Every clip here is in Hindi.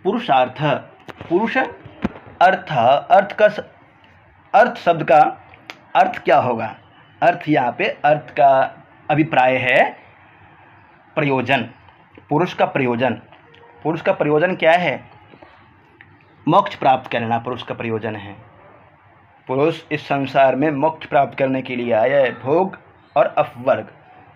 पुरुषार्थ, पुरुष अर्थ, अर्थ शब्द का अर्थ क्या होगा? अर्थ यहाँ पे अर्थ का अभिप्राय है प्रयोजन, पुरुष का प्रयोजन। पुरुष का प्रयोजन क्या है? मोक्ष प्राप्त करना पुरुष का प्रयोजन है। पुरुष इस संसार में मोक्ष प्राप्त करने के लिए आया है। भोग और अपवर्ग,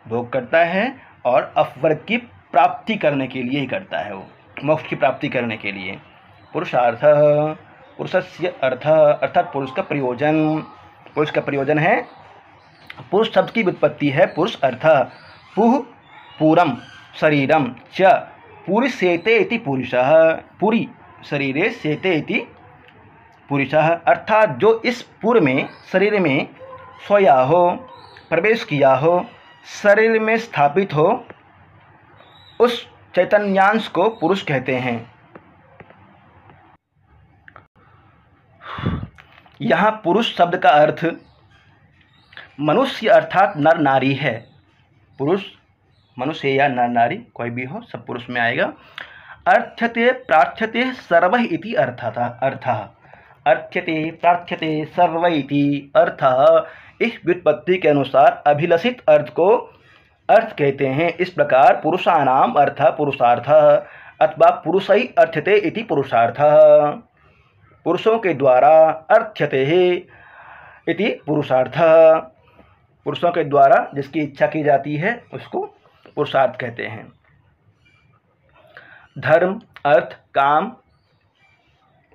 भोग करता है और अपवर्ग की प्राप्ति करने के लिए ही करता है, वो मोक्ष की प्राप्ति करने के लिए। पुरुषार्थ, पुरुषस्य अर्थ, अर्थात पुरुष का प्रयोजन। पुरुष का प्रयोजन है, पुरुष शब्द की व्युत्पत्ति है पुरुष अर्थ। पुह पूरम शरीरम च पुरुषेते इति पुरुषः, पुरी शरीरे सेते इति पुरुषः, अर्थात जो इस पूर्व में शरीर में सोया हो, प्रवेश किया हो, शरीर में स्थापित हो, उस चैतन्यांश को पुरुष कहते हैं। यहाँ पुरुष शब्द का अर्थ मनुष्य अर्थात नर नारी है। पुरुष मनुष्य या नर नारी कोई भी हो, सब पुरुष में आएगा। अर्थ्यते प्रार्थ्यते सर्वः इति अर्थः, अर्थ्यते प्रार्थ्यते सर्व इति अर्थः। इस व्युत्पत्ति के अनुसार अभिलषित अर्थ को अर्थ कहते हैं। इस प्रकार पुरुषाणाम अर्थ पुरुषार्थ अथवा पुरुषै अर्थ्यते इति पुरुषार्थः, पुरुषों के द्वारा अर्थ्यते इति पुरुषार्थः, पुरुषों के द्वारा जिसकी इच्छा की जाती है उसको पुरुषार्थ कहते हैं। धर्म, अर्थ, काम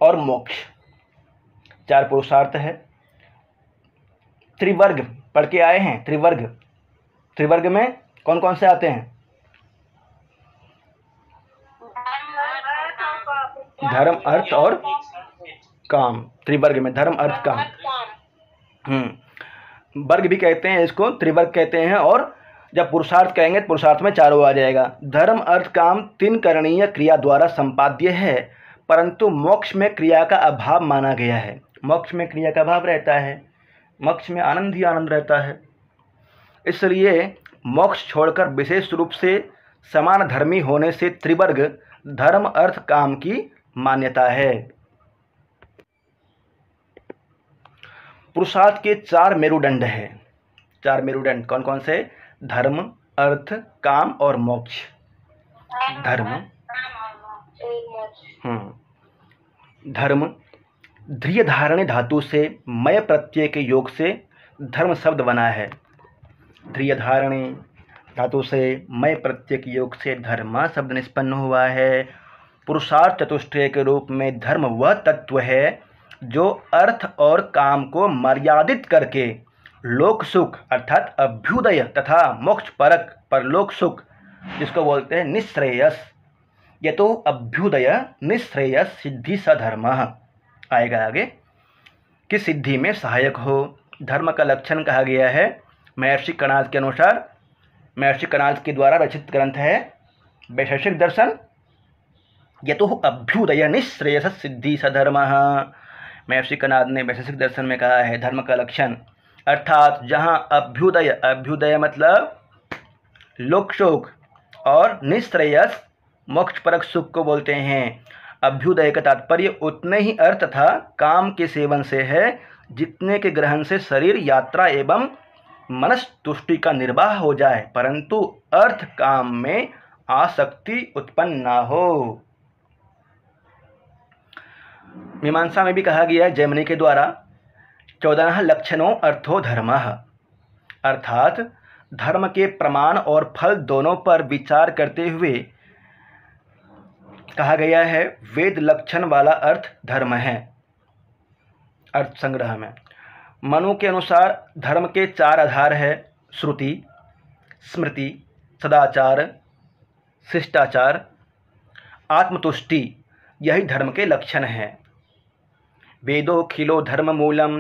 और मोक्ष, चार पुरुषार्थ है। त्रिवर्ग पढ़ के आए हैं। त्रिवर्ग, त्रिवर्ग में कौन कौन से आते हैं? धर्म, अर्थ और काम। त्रिवर्ग में धर्म, अर्थ, काम। वर्ग भी कहते हैं इसको, त्रिवर्ग कहते हैं। और जब पुरुषार्थ कहेंगे तो पुरुषार्थ में चारों आ जाएगा। धर्म, अर्थ, काम तीन करणीय क्रिया द्वारा संपाद्य है, परंतु मोक्ष में क्रिया का अभाव माना गया है। मोक्ष में क्रिया का अभाव रहता है, मोक्ष में आनंद ही आनंद रहता है। इसलिए मोक्ष छोड़कर विशेष रूप से समान धर्मी होने से त्रिवर्ग धर्म, अर्थ, काम की मान्यता है। पुरुषार्थ के चार मेरुदंड है। चार मेरुदंड कौन कौन से? धर्म, अर्थ, काम और मोक्ष। धर्म, धर्म ध्रिय धारणे धातु से मय प्रत्यय के योग से धर्म शब्द बना है। ध्रिय धारणे धातु से मय प्रत्यय के योग से धर्म शब्द निष्पन्न हुआ है। पुरुषार्थ चतुष्टय के रूप में धर्म वह तत्व है जो अर्थ और काम को मर्यादित करके लोक सुख अर्थात अभ्युदय तथा मोक्ष परक परलोक सुख, जिसको बोलते हैं निःश्रेयस, ये तो अभ्युदय निःश्रेयस सिद्धि सधर्म आएगा आगे, कि सिद्धि में सहायक हो। धर्म का लक्षण कहा गया है महर्षि कणाद के अनुसार। महर्षि कणाद के द्वारा रचित ग्रंथ है वैशेषिक दर्शन। ये तो अभ्युदय निःश्रेयस सिद्धि सधर्म। महर्षि कणाद ने वैशेषिक दर्शन में कहा है धर्म का लक्षण, अर्थात जहाँ अभ्युदय, अभ्युदय मतलब लोक सुख, और निःश्रेयस मोक्ष परक सुख को बोलते हैं। अभ्युदय का तात्पर्य उतने ही अर्थ तथा काम के सेवन से है जितने के ग्रहण से शरीर यात्रा एवं मनस तुष्टि का निर्वाह हो जाए, परंतु अर्थ काम में आसक्ति उत्पन्न ना हो। मीमांसा में भी कहा गया है जैमिनी के द्वारा 14 लक्षणों अर्थो धर्मः, अर्थात धर्म के प्रमाण और फल दोनों पर विचार करते हुए कहा गया है वेद लक्षण वाला अर्थ धर्म है। अर्थ संग्रह में मनु के अनुसार धर्म के चार आधार है श्रुति, स्मृति, सदाचार, शिष्टाचार, आत्मतुष्टि, यही धर्म के लक्षण हैं। वेदो खिलो धर्म मूलम,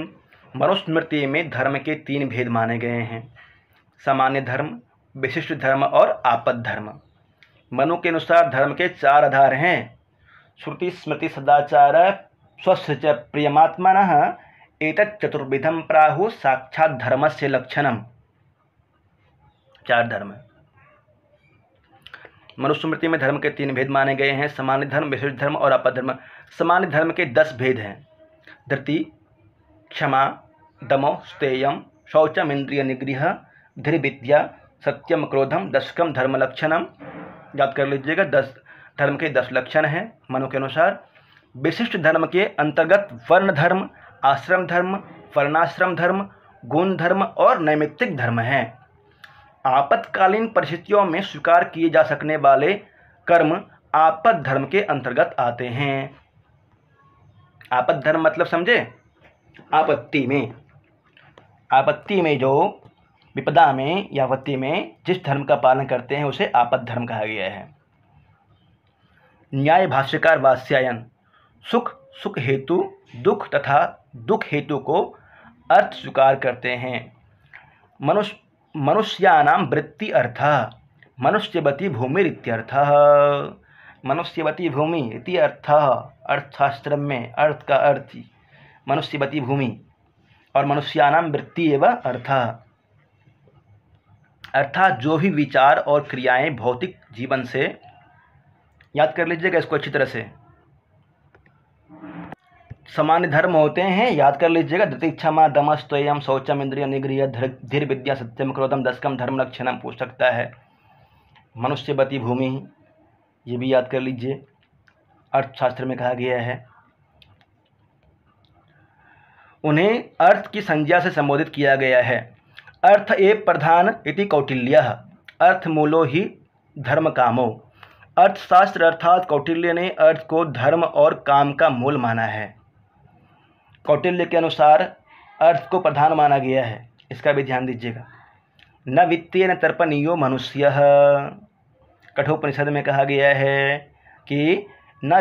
मनुस्मृति में धर्म के तीन भेद माने गए हैं, सामान्य धर्म, विशिष्ट धर्म और आपद धर्म। मनु के अनुसार धर्म के चार आधार हैं श्रुति, स्मृति, सदाचार, स्वस्य च प्रियमात्मनः एतत् चतुर्विधम प्राहु साक्षात धर्मस्य लक्षणम। चार धर्म। मनुस्मृति में धर्म के 3 भेद माने गए हैं, सामान्य धर्म, विशिष्ट धर्म और आपद धर्म। सामान्य धर्म के 10 भेद हैं। धृति, क्षमा, दमो, स्तेयम, शौचम, इंद्रिय निग्रह, धीर्विद्या, सत्यम, क्रोधम, दशकम, धर्म लक्षणम। याद कर लीजिएगा, 10 धर्म के 10 लक्षण हैं मनु के अनुसार। विशिष्ट धर्म के अंतर्गत वर्ण धर्म, आश्रम धर्म, वर्णाश्रम धर्म, गुण धर्म और नैमित्तिक धर्म हैं। आपातकालीन परिस्थितियों में स्वीकार किए जा सकने वाले कर्म आपद धर्म के अंतर्गत आते हैं। आपद धर्म मतलब समझे? आपत्ति में जो विपदा में या आपत्ति में जिस धर्म का पालन करते हैं उसे आपद धर्म कहा गया है। न्याय भाष्यकार वात्स्यायन, सुख हेतु दुख तथा दुख हेतु को अर्थ स्वीकार करते हैं। मनुष्यानां वृत्ति अर्थः मनुष्यवती भूमिरित्यर्थः। मनुष्यवती भूमि इति अर्थः, अर्थशास्त्र में अर्थ का अर्थ मनुष्यवती भूमि और मनुष्यानां वृत्ति एवं अर्थः, अर्थात जो भी विचार और क्रियाएं भौतिक जीवन से, याद कर लीजिएगा इसको अच्छी तरह से, सामान्य धर्म होते हैं। याद कर लीजिएगा, धृति, क्षमा, दम, स्तेयम, शौचम, इंद्रिय निग्रह, धीर विद्या, सत्यम, क्रोधम, दशकम, धर्म लक्षणम पूछ सकता है। मनुष्यवती भूमि, ये भी याद कर लीजिए, अर्थशास्त्र में कहा गया है। उन्हें अर्थ की संज्ञा से संबोधित किया गया है। अर्थ एव प्रधान इति कौटिल्यः, अर्थ मूलो ही धर्म कामो। अर्थशास्त्र अर्थात कौटिल्य ने अर्थ को धर्म और काम का मूल माना है। कौटिल्य के अनुसार अर्थ को प्रधान माना गया है, इसका भी ध्यान दीजिएगा। न वित्तेन तर्पणीयो मनुष्यः, कठोपनिषद में कहा गया है कि न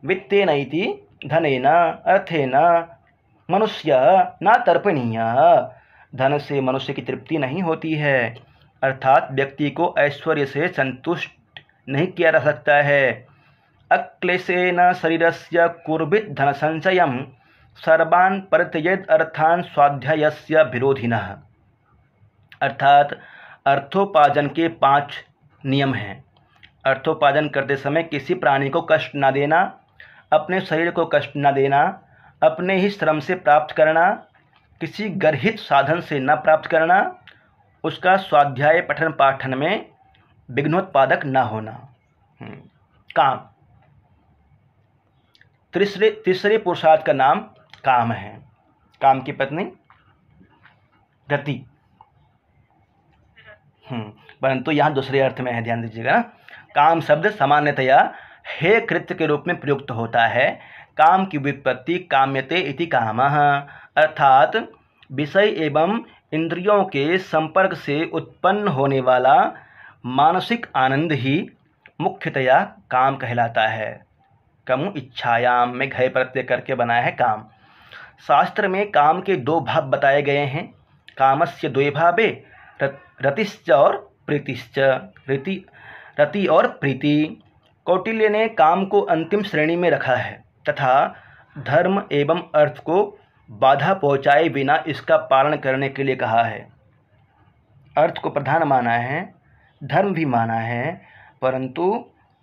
वित्तेन इति धनेन अर्थेन मनुष्य न तर्पणीयः, धन से मनुष्य की तृप्ति नहीं होती है, अर्थात व्यक्ति को ऐश्वर्य से संतुष्ट नहीं किया जा सकता है। अक्लेशेन शरीरस्य कुर्वित धन संचयम सर्वान् परित्यजेत् अर्थान् स्वाध्यायस्य विरोधिनः, अर्थात अर्थोपार्जन के 5 नियम हैं। अर्थोपार्जन करते समय किसी प्राणी को कष्ट न देना, अपने शरीर को कष्ट न देना, अपने ही श्रम से प्राप्त करना, किसी गर्हित साधन से न प्राप्त करना, उसका स्वाध्याय पठन पाठन में विघ्नोत्पादक न होना। काम, तीसरे पुरुषार्थ का नाम काम है। काम की पत्नी गति, परंतु यहाँ दूसरे अर्थ में है, ध्यान दीजिएगा। काम शब्द सामान्यतया हे कृत्य के रूप में प्रयुक्त होता है। काम की व्युत्पत्ति काम्यते इति कामः, अर्थात विषय एवं इंद्रियों के संपर्क से उत्पन्न होने वाला मानसिक आनंद ही मुख्यतया काम कहलाता है। कमु इच्छायाम में घय प्रत्यय करके बना है काम। शास्त्र में काम के 2 भाव बताए गए हैं। कामस्य 2 भावे, रतिश्च और प्रीतिश्च, रति और प्रीति। कौटिल्य ने काम को अंतिम श्रेणी में रखा है तथा धर्म एवं अर्थ को बाधा पहुँचाए बिना इसका पालन करने के लिए कहा है। अर्थ को प्रधान माना है, धर्म भी माना है, परंतु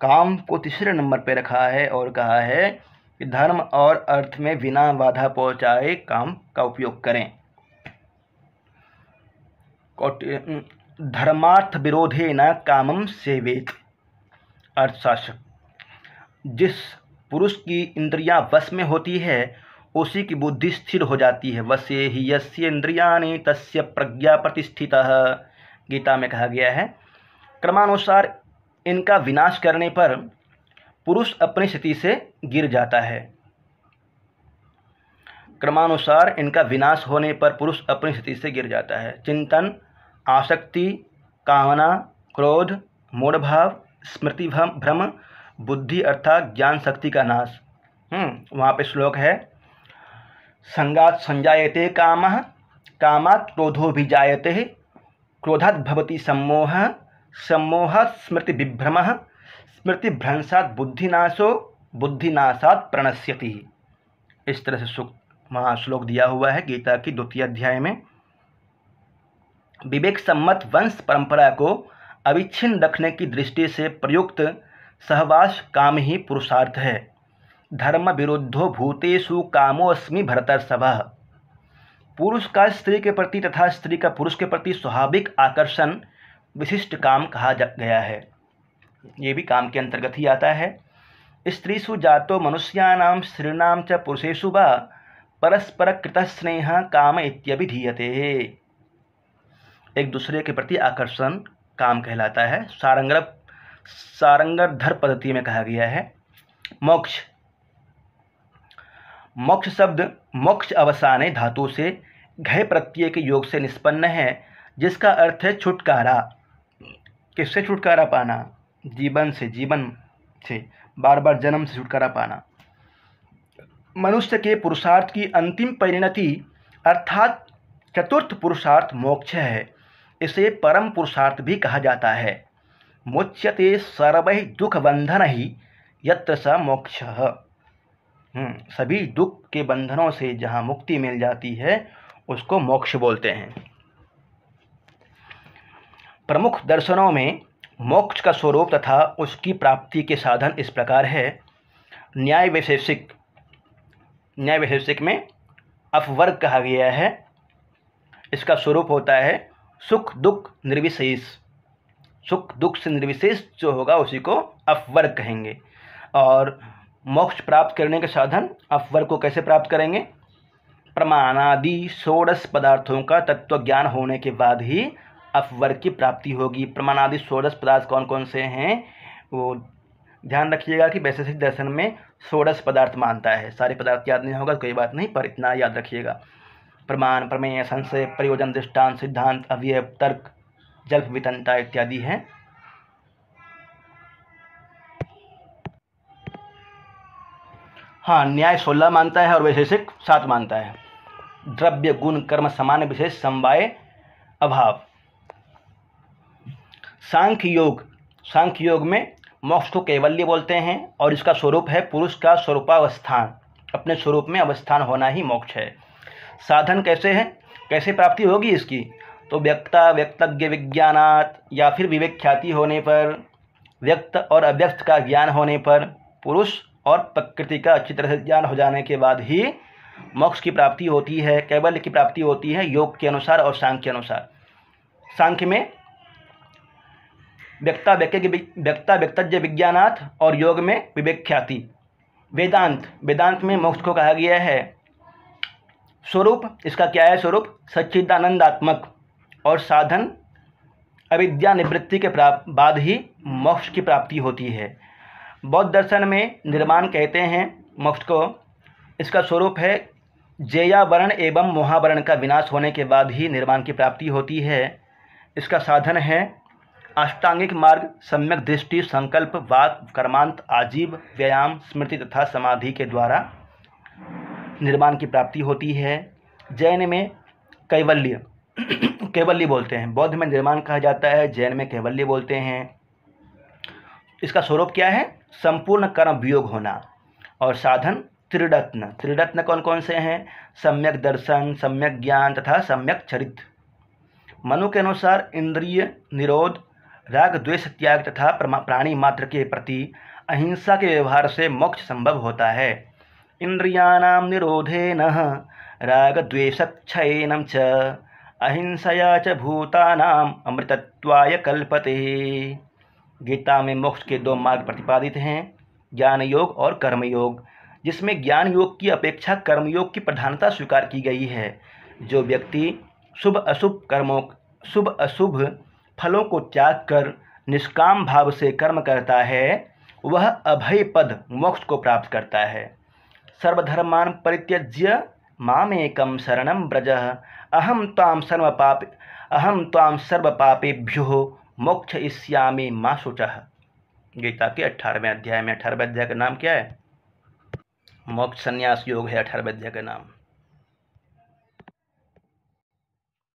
काम को तीसरे नंबर पर रखा है और कहा है कि धर्म और अर्थ में बिना बाधा पहुँचाए काम का उपयोग करें। धर्मार्थ विरोधे न कामम सेवेत, अर्थशास्त्र, जिस पुरुष की इंद्रियां वश में होती है उसी की बुद्धि स्थिर हो जाती है। वशे ही यस्य इंद्रियाणि तस्य प्रज्ञा प्रतिष्ठितः, गीता में कहा गया है। क्रमानुसार इनका विनाश करने पर पुरुष अपनी स्थिति से गिर जाता है। क्रमानुसार इनका विनाश होने पर पुरुष अपनी स्थिति से गिर जाता है। चिंतन, आसक्ति, कामना, क्रोध, मूढ़भाव, स्मृति भ्रम, बुद्धि अर्थात ज्ञान शक्ति का नाश। वहाँ पे श्लोक है, संगात संजायते कामः, कामात् क्रोधो विजायते, क्रोधात् भवति सम्मोहः, सम्मोहात् स्मृति विभ्रमः, स्मृति भ्रंशात् बुद्धिनाशो, बुद्धिनाशात् प्रणश्यति। इस तरह से वहाँ श्लोक दिया हुआ है गीता की 2 अध्याय में। विवेक सम्मत वंश परंपरा को अविच्छिन्न रखने की दृष्टि से प्रयुक्त सहवास काम ही पुरुषार्थ है। धर्म विरुद्धो भूतेषु कामोऽस्मि भरतर्षभः। पुरुष का स्त्री के प्रति तथा स्त्री का पुरुष के प्रति स्वाभाविक आकर्षण विशिष्ट काम कहा गया है। ये भी काम के अंतर्गत ही आता है। स्त्रीषु जातो मनुष्याणां स्त्रीणां च पुरुषेषु वा परस्पर कृतः स्नेह काम इत्यभिधीयते। एक दूसरे के प्रति आकर्षण काम कहलाता है। सारंगधर पद्धति में कहा गया है। मोक्ष। मोक्ष शब्द मोक्ष अवसाने धातु से घय प्रत्यय के योग से निष्पन्न है, जिसका अर्थ है छुटकारा। किससे छुटकारा पाना? जीवन से बार बार जन्म से छुटकारा पाना। मनुष्य के पुरुषार्थ की अंतिम परिणति अर्थात चतुर्थ पुरुषार्थ मोक्ष है। इसे परम पुरुषार्थ भी कहा जाता है। मुच्यते सर्वैः दुख बंधन ही यत्र स मोक्षः। सभी दुख के बंधनों से जहाँ मुक्ति मिल जाती है उसको मोक्ष बोलते हैं। प्रमुख दर्शनों में मोक्ष का स्वरूप तथा उसकी प्राप्ति के साधन इस प्रकार है। न्याय वैशेषिक में अपवर्ग कहा गया है। इसका स्वरूप होता है सुख दुख निर्विशेष। सुख दुख से निर्विशेष जो होगा उसी को अपवर्ग कहेंगे। और मोक्ष प्राप्त करने के साधन अपवर्ग को कैसे प्राप्त करेंगे? प्रमाणादि षोडश पदार्थों का तत्व ज्ञान होने के बाद ही अपवर्ग की प्राप्ति होगी। प्रमाणादि षोडश पदार्थ कौन कौन से हैं वो ध्यान रखिएगा कि वैशेषिक दर्शन में षोडश पदार्थ मानता है। सारे पदार्थ याद नहीं होगा तो कोई बात नहीं, पर इतना याद रखिएगा। प्रमाण, प्रमेय, संशय, प्रयोजन, दृष्टांत, सिद्धांत, अवयव, तर्क, जल्प, वितंता इत्यादि हैं। हाँ, न्याय 16 मानता है और वैशेषिक 7 मानता है। द्रव्य गुण कर्म समान विशेष समवाय अभाव। सांख्य योग में मोक्ष को कैवल्य बोलते हैं और इसका स्वरूप है पुरुष का स्वरूपावस्थान, अपने स्वरूप में अवस्थान होना ही मोक्ष है। साधन कैसे है, कैसे प्राप्ति होगी इसकी? तो व्यक्ता व्यक्तज्ञ विज्ञानात्, या फिर विवेक ख्याति होने पर, व्यक्त और अव्यक्त का ज्ञान होने पर, पुरुष और प्रकृति का अच्छी तरह से ज्ञान हो जाने के बाद ही मोक्ष की प्राप्ति होती है, कैवल्य की प्राप्ति होती है योग के अनुसार और सांख्य के अनुसार। सांख्य में व्यक्ता व्यक्तज्ञ विज्ञानात् और योग में विवेक ख्याति। वेदांत में मोक्ष को कहा गया है स्वरूप। इसका क्या है स्वरूप? सच्चिदानंदात्मक। और साधन अविद्या निवृत्ति के बाद ही मोक्ष की प्राप्ति होती है। बौद्ध दर्शन में निर्माण कहते हैं मोक्ष को। इसका स्वरूप है जेयावरण एवं मोहावरण का विनाश होने के बाद ही निर्माण की प्राप्ति होती है। इसका साधन है अष्टांगिक मार्ग, सम्यक दृष्टि, संकल्प, वाक, कर्मांत, आजीव, व्यायाम, स्मृति तथा समाधि के द्वारा निर्माण की प्राप्ति होती है। जैन में कैवल्य बोलते हैं। बौद्ध में निर्माण कहा जाता है, जैन में कैवल्य बोलते हैं। इसका स्वरूप क्या है? संपूर्ण कर्म वियोग होना। और साधन त्रिरत्न कौन कौन से हैं? सम्यक दर्शन, सम्यक ज्ञान तथा सम्यक चरित्र। मनु के अनुसार इंद्रिय निरोध, राग द्वेष त्याग तथा प्राणी मात्र के प्रति अहिंसा के व्यवहार से मोक्ष संभव होता है। इंद्रियाणां निरोधेन राग द्वेषक्षयेन च अहिंसया च भूतानां अमृतत्वाय कल्पते। गीता में मोक्ष के 2 मार्ग प्रतिपादित हैं, ज्ञान योग और कर्म योग, जिसमें ज्ञान योग की अपेक्षा कर्म योग की प्रधानता स्वीकार की गई है। जो व्यक्ति शुभ अशुभ फलों को त्याग कर निष्काम भाव से कर्म करता है वह अभय पद मोक्ष को प्राप्त करता है। सर्वधर्मान् परित्यज्य मामेकं शरणं व्रज अहं त्वां सर्वपापेभ्यो मोक्षयिष्यामि मा शुचः। गीता के 18वें अध्याय में 18वें अध्याय का नाम क्या है? मोक्ष संन्यास योग है 18वें अध्याय का नाम।